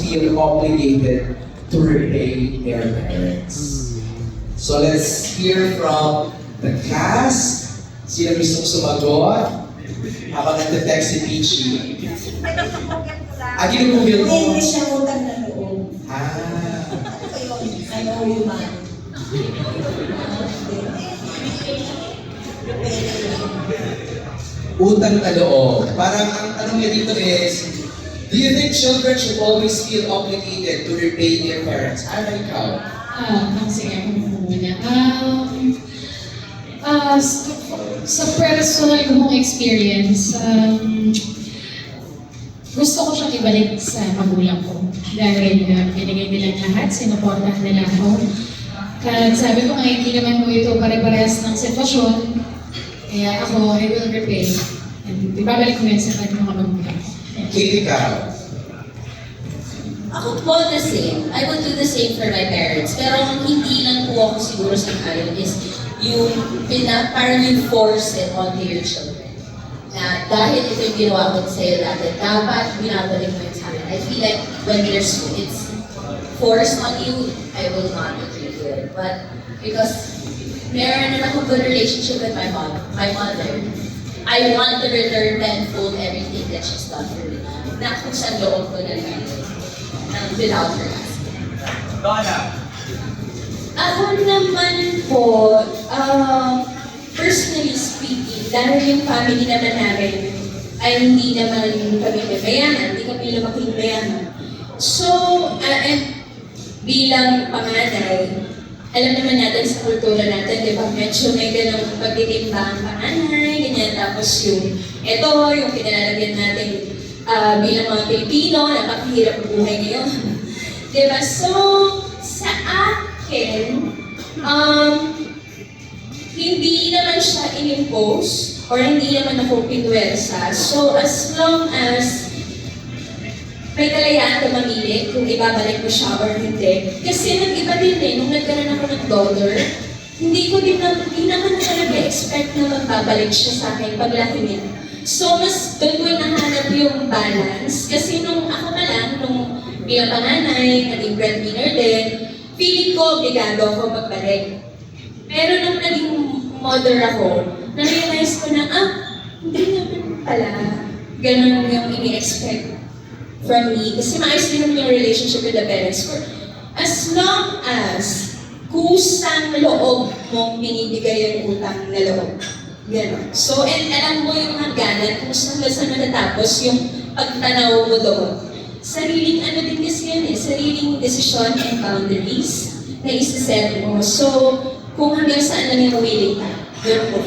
feel obligated to repay their parents. So let's hear from the cast. Sino gustong sumagot? Habang nagte-text si Peachy. Ginugugil mo? Hindi siya utang na loob. I know you, man. Utang na loob. Parang ang tanong niya dito is, do you think children should always feel obligated to repay their parents? Ano ikaw? Sige, ako muna. Sa personal kong experience, gusto ko siyang ibalik sa magulang ko. Dahil binigay nila lahat, sinuportahan nila ako. At sabi ko nga, hindi naman mo ito pare-parehas ng sitwasyon. Kaya ako, I will repay. And ibabalik ko yan sa kanyang mga magulang. Kate, ikaw? Ako po the same. I would do the same for my parents. Pero ang hindi lang po ako siguro sa akin is yung parang you force it onto your children. Na dahil ito yung ginawa ko sa'yo dati, dapat binabalik mo yun sa akin. I feel like when it's forced on you, I will not agree to it. But because meron na akong good relationship with my mother, I want to return tenfold everything that she's done for me. Na kung saan loob ko na lang without her asking. Donna? Ako naman po, personally speaking, dahil yung family naman namin ay hindi naman kami mayaman, hindi kami lumaking mayaman. So, and bilang panganay, alam naman natin sa kultura natin, di ba, medyo may ganong pagtitimba ang panganay, ganyan, tapos yung pinalalagyan natin bilang mga Pilipino, napakahirap ang buhay ngayon. Diba? So, sa akin, hindi naman siya in-impose or hindi naman ako pinwersa. So, as long as may kalayaan ka mamili kung ibabalik mo siya or hindi. Kasi nag-iba din nung nagkaroon ako ng daughter, hindi naman talaga expect na magbabalik siya sa akin paglaki niya. So, mas doon ko nahanap yung balance. Kasi nung ako na lang, nung bilang panganay, naging breadwinner din, feeling ko obligado ako magbalik. Pero nung naging mother ako, na-realize ko na, hindi naman pala ganun yung ini-expect from me. Kasi maayos din naman yung relationship with the parents. For as long as kusang loob mong binibigay yung utang na loob. Ganon. So, and alam mo yung hangganan kung saan matatapos yung pagtanaw mo doon. Sariling din kasi yan sariling decision and boundaries na isa-set mo. So, kung hanggang saan lang yung willing ka, yun po.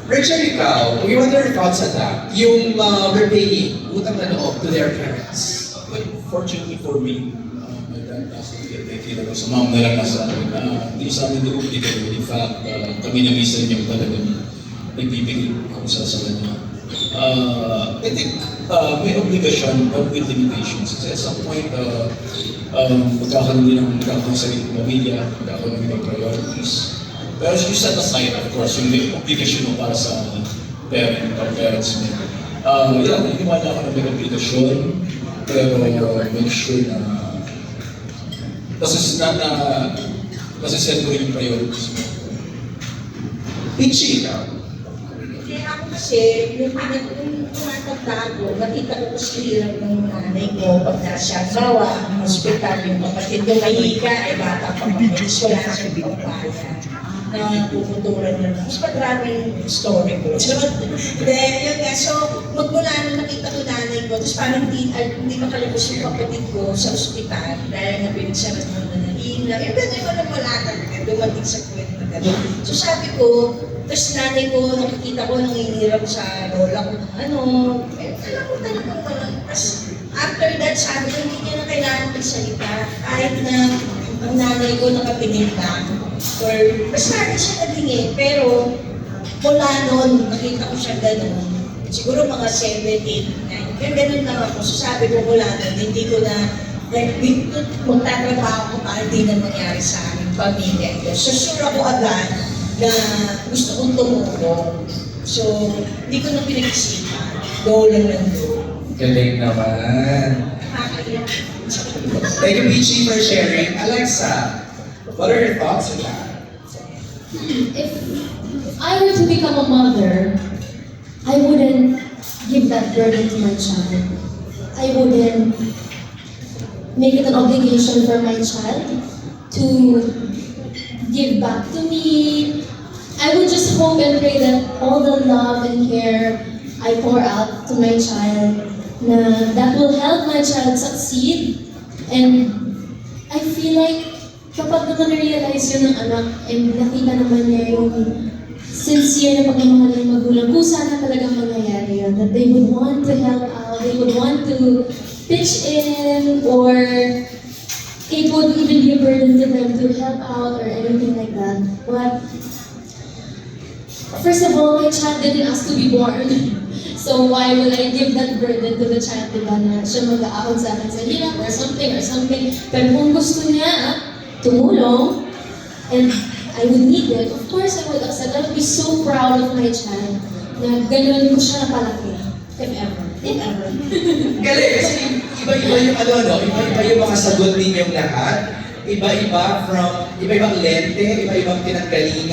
Rachel, ikaw, we want your thoughts on that. Yung repaying utang na loob to their parents. Well, fortunately for me, my dad doesn't get it. Sa mom na lang nasa akin na hindi sa amin nilubigay. In fact, kami na minsan yung talagang nagbibigay kung sa kanya. I think may obligasyon but with limitations. Kasi at some point, magkakaroon din ng sarili ng pamilya, magkakaroon din ng priorities. Pero you set aside, of course, yung may obligasyon mo para sa parents mo. Hiniwala ako na may obligasyon, pero make sure na nasiset mo rin yung priorities mo. Peachy, ikaw? Hindi ako kasi, yung tumatanda ko, nakita ko kasi hirap ng nanay ko pag nasa bawa, hospital, yung kapatid ko mahika, ay bata pa kami, wala sa pagpapaya na puputulan na. Mas maraming story ko. Then, yun nga, so, magmula nung nakita ko nanay ko, tapos parang hindi makalabos yung kapatid ko sa ospital dahil nga pinagsarat mo na nalina. Yung ganyan ko na wala talaga, dumating sa kwento na gano'n. So sabi ko, tapos nanay ko, nakikita ko nangingiram sa lola ko, alam ko talagang walang. Tapos after that, sabi ko, hindi niya na kailangan magsalita. Kahit na ang nanay ko nakapinig na. Or, basta na siya naghingi. Pero, mula noon, nakita ko siya gano'n. Siguro mga 7, 8, 9. Kaya gano'n lang ako. So sabi ko mula noon, hindi ko na, magtatrabaho ko para hindi na mangyari sa aming pamilya. So sure ako agad na gusto kong tumulong. So, hindi ko na pinag-isipan. Go lang lang go. Galing naman. Nakakaiyak. Thank you, Peachy, for sharing. Alexa, what are your thoughts on that? If I were to become a mother, I wouldn't give that burden to my child. I wouldn't make it an obligation for my child to give back to me. I would just hope and pray that all the love and care I pour out to my child, that will help my child succeed. And I feel like kapag naman na-realize yun ng anak and nakita naman niya yung sincere na pagmamahal ng magulang, kung sana talagang mangyayari yun, that they would want to help out, they would want to pitch in, or it would even be a burden to them to help out or anything like that. But first of all, my child didn't ask to be born. So why will I give that burden to the child, diba, na siya mag-aahon sa akin sa hirap or something. Pero kung gusto niya tumulong, and I would need it, of course I would accept. I would be so proud of my child na gano'n ko siya napalaki. If ever. If ever. Galing, kasi iba-iba yung iba-iba yung mga sagot ninyong lahat. Iba-ibang lente, iba-ibang pinanggalingan